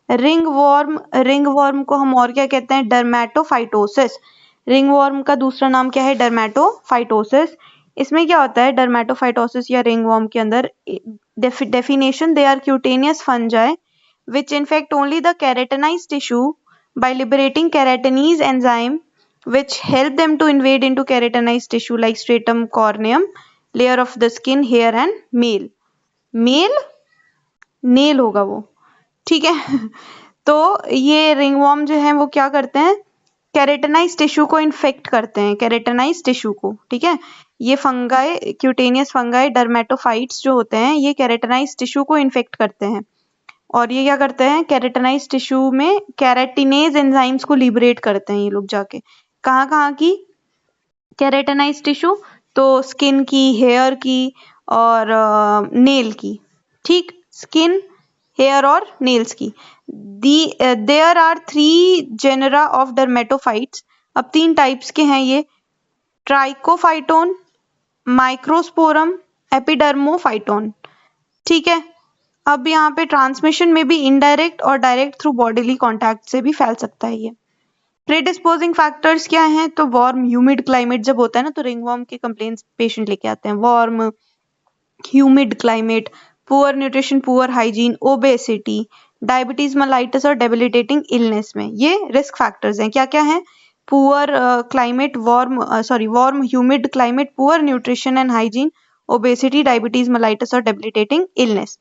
Ring warm को हम और क्या कहते हैं? डर्मेटोफाइटोसिस। रिंग वॉर्म का दूसरा नाम क्या है? डर्मेटोफाइटोसिस। इसमें क्या होता है डर्मेटोफाइटोसिस या रिंग वॉर्म के अंदर? Definition, they are cutaneous fungi which infect only the keratinized tissue by liberating keratinase enzyme which help them to invade into keratinized tissue like stratum corneum, layer of the skin, hair and nail होगा वो, ठीक है। तो ये ringworm जो है वो क्या करते हैं? केरेटिनाइज टिश्यू को इन्फेक्ट करते हैं, केरेटिनाइज टिश्यू को, ठीक है। ये फंगाई, क्यूटेनियस फंगाई, डर्मेटोफाइट्स जो होते हैं ये केरेटिनाइज टिश्यू को इन्फेक्ट करते हैं और ये क्या करते हैं? केरेटिनाइज टिश्यू में केराटिनेज एंजाइम्स को लिबरेट करते हैं ये लोग जाके। कहाँ की केरेटिनाइज टिश्यू? तो स्किन की, हेयर की और नेल की, ठीक, स्किन, हेयर और नेल्स की। There are 3 genera of dermatophytes. अब 3 टाइप्स के हैं ये, ट्राइकोफाइटोन, माइक्रोस्पोरम, एपिडर्मोफाइटोन, ठीक है। अब यहाँ पे ट्रांसमिशन में भी इनडायरेक्ट और डायरेक्ट थ्रू बॉडीली कॉन्टैक्ट से भी फैल सकता है ये। प्रीडिस्पोजिंग फैक्टर्स क्या हैं? तो वार्म ह्यूमिड क्लाइमेट जब होता है ना तो रिंगवॉर्म के कंप्लेंट्स पेशेंट लेके आते हैं। Warm humid climate, poor nutrition, poor hygiene, obesity, diabetes mellitus और डेबिलिटेटिंग इलनेस में ये रिस्क फैक्टर्स हैं। क्या क्या हैं? Poor climate, warm humid climate, poor nutrition and hygiene, obesity, diabetes mellitus और डेबिलिटेटिंग इलनेस।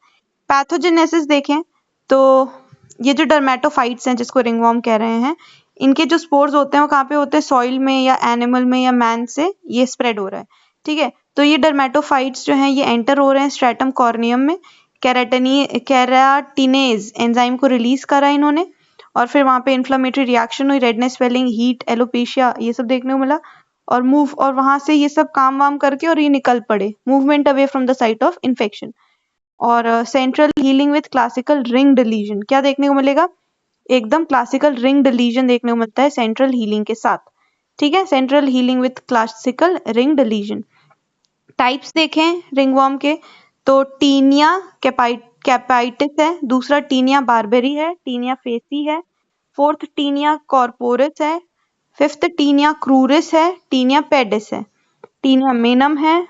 पैथोजेनेसिस देखें तो ये जो डर्मेटोफाइट्स हैं जिसको रिंगवॉर्म कह रहे हैं, इनके जो स्पोर्स होते हैं वो कहाँ पे होते हैं? सॉइल में या एनिमल में या मैन से ये स्प्रेड हो रहा है, ठीक है। तो ये डर्मेटोफाइट्स जो हैं ये एंटर हो रहे हैं स्ट्रेटम कॉर्नियम में, केराटिनेज एंजाइम को रिलीज करा इन्होंने और फिर वहाँ पे इन्फ्लेमेटरी रिएक्शन हुई, रेडनेस, स्वेलिंग, हीट, एलोपेशिया ये सब देखने को मिला और वहां से ये सब काम वाम करके और ये निकल पड़े, movement away from the site of infection. और central healing with classical ringed lesion, क्या देखने को मिलेगा? एकदम क्लासिकल रिंग्ड लीजन देखने को मिलता है सेंट्रल हीलिंग के साथ, ठीक है। Central healing with classical ringed lesion. Types देखें रिंगवॉर्म के तो टीनिया कैपाइटिस है, दूसरा टीनिया बार्बेरी है, टीनिया फेसी है, फोर्थ टीनिया कॉर्पोरिस है, फिफ्थ टीनिया क्रूरिस है, टीनिया पेडिस है, टीनिया मेनम है,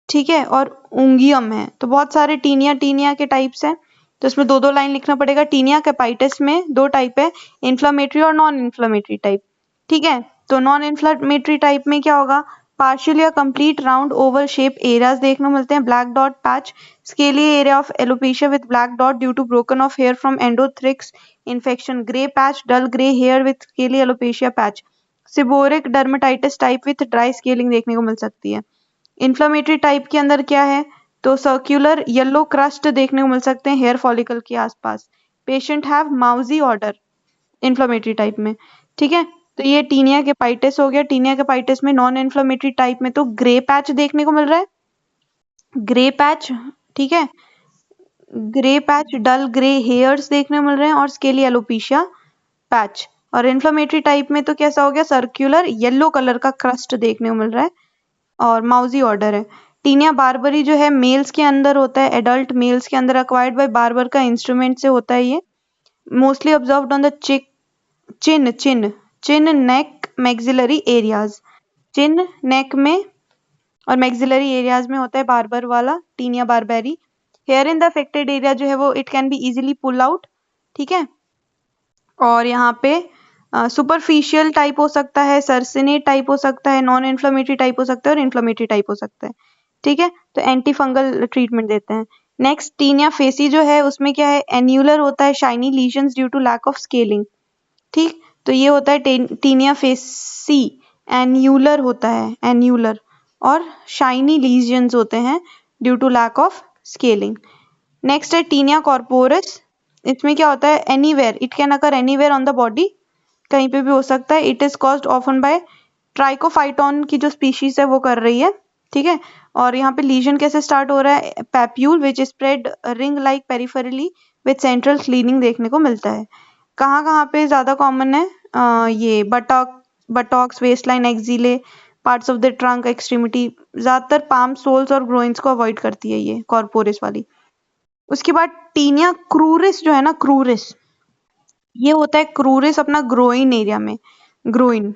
ठीक है, और उंगियम है। तो बहुत सारे टीनिया के टाइप्स हैं, तो इसमें 2-2 लाइन लिखना पड़ेगा। टीनिया कैपाइटिस में 2 टाइप है, इन्फ्लामेटरी और नॉन इन्फ्लामेटरी टाइप, ठीक है। तो नॉन इन्फ्लामेटरी टाइप में क्या होगा? पार्शियल या complete round oval shape areas देखने को मिलते हैं, black dot patch, scaly area of alopecia with black dot due to broken off hair from endothrix infection, grey patch, dull grey hair with scaly alopecia patch, seborrheic dermatitis type with dry scaling देखने को मिल सकती है। Inflammatory type के अंदर क्या है? तो circular yellow crust देखने को मिल सकते हैं हेयर फॉलिकल के आसपास। Patient have mousy odour inflammatory type में, ठीक है। तो ये टीनिया कैपाइटिस हो गया। टीनिया कैपाइटिस में नॉन इन्फ्लेमेटरी टाइप में तो ग्रे पैच देखने को मिल रहा है, ग्रे पैच, ठीक है, grey patch, dull grey hairs देखने को मिल रहे हैं और स्केली एलोपेशिया पैच। और इन्फ्लेमेटरी टाइप में तो कैसा हो गया? सर्कुलर येलो कलर का क्रस्ट देखने को मिल रहा है और माउजी ऑर्डर है। टीनिया बार्बरी जो है मेल्स के अंदर होता है, एडल्ट मेल्स के अंदर, अक्वायर्ड बाय बार्बर का इंस्ट्रूमेंट से होता है ये, mostly observed on the chin neck maxillary areas, chin neck में और मैक्सिलरी एरियाज में होता है बार्बर वाला tinea barbae. Hair in the affected area जो है वो it can be easily pull out, ठीक है। और यहाँ पे सुपरफिशियल टाइप हो सकता है, सर्सिनेट टाइप हो सकता है, नॉन इन्फ्लेमेटरी टाइप हो सकता है और इन्फ्लेमेटरी टाइप हो सकता है, ठीक है। तो एंटी फंगल ट्रीटमेंट देते हैं। नेक्स्ट टीनिया फेसी जो है उसमें क्या है? एन्यूलर होता है, shiny lesions due to lack of scaling, ठीक। तो ये होता है टीनिया फेसी, एन्यूलर होता है, एन्यूलर, और शाइनी लीजन्स होते हैं due to lack of scaling. Next है टीनिया कॉर्पोरस, इसमें क्या होता है? Anywhere, it can occur anywhere on the body, कहीं पे भी हो सकता है। It is caused often by trichophyton की जो स्पीशीज है वो कर रही है, ठीक है। और यहाँ पे लीजन कैसे स्टार्ट हो रहा है? Papule which spread ring like peripherally with central cleaning देखने को मिलता है। कहाँ पे ज्यादा कॉमन है? ये buttocks, waist line, axillae, parts of the trunk, extremity, ज्यादातर पाम सोल्स और ग्रोइंस को अवॉइड करती है ये कॉर्पोरिस वाली। उसके बाद टीनिया क्रूरिस जो है ना, क्रूरिस, ये होता है क्रूरिस अपना ग्रोइन एरिया में, ग्रोइन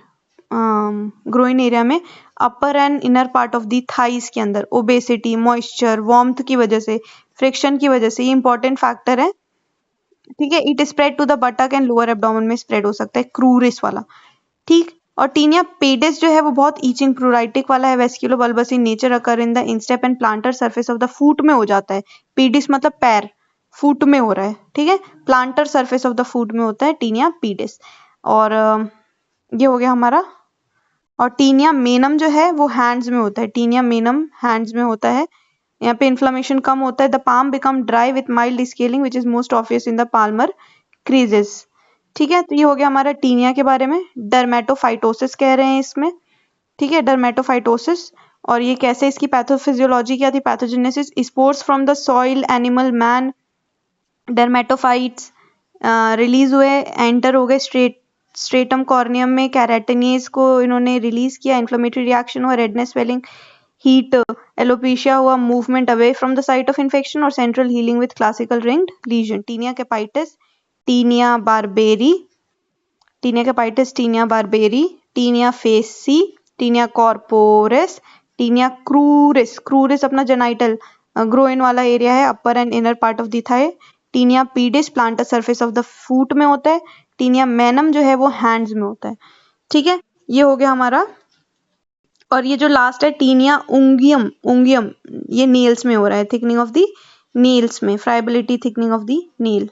ग्रोइन एरिया में, upper and inner part of the thighs के अंदर। ओबेसिटी, मॉइस्चर, वार्मथ की वजह से, फ्रिक्शन की वजह से, ये इंपॉर्टेंट फैक्टर है। ठीक है, it spread to the buttock and lower abdomen में स्प्रेड हो सकता है, क्रूरिस वाला। ठीक, और टीनिया पेडिस जो है वो बहुत ईचिंग प्लूराइटिक वाला है, vesiculo bullous in nature, occur in the instep and plantar surface of the foot में हो जाता है। पेडिस मतलब पैर, फूट में हो रहा है। ठीक है, planter surface of the foot में होता है टीनिया पेडिस। और ये हो गया हमारा। और टीनिया मेनम जो है वो हैंड्स में होता है, टीनिया मेनम हैंड्स में होता है। यहाँ पे इन्फ्लेमेशन कम होता है। The palm become dry with mild scaling which is most obvious in the Palmer creases. ठीक है, तो ये हो गया हमारा टीनिया के बारे में। डर्मेटोफाइटोसिस कह रहे हैं इसमें। ठीक है, डर्मेटोफाइटोसिस। और ये कैसे, इसकी पैथोफिजियोलॉजी क्या थी, pathogenesis, spores from the soil, animal, man, dermatophytes release हुए, एंटर हो गए स्ट्रेटम कॉर्नियम में, कैराटिनेज को इन्होंने रिलीज किया, इन्फ्लेमेटरी रिएक्शन हुआ, रेडनेस, स्वेलिंग, हीट, एलोपेशिया हुआ, movement away from the site of infection, और central healing with classical ringed lesion. Tinea capitis, tinea barbae, tinea capitis, tinea barbae, tinea faciei, tinea corporis, tinea cruris, cruris अपना genital groin वाला area है, upper and inner part of the thigh. Tinea pedis plantar surface of the foot में होता है। Taenia मैनम जो है वो hands में होता है। ठीक है, ये हो गया हमारा। और ये जो लास्ट है टीनिया उंगियम, उंगियम ये नेल्स में हो रहा है, थिकनिंग ऑफ द नेल्स में, friability, thickening of the nail.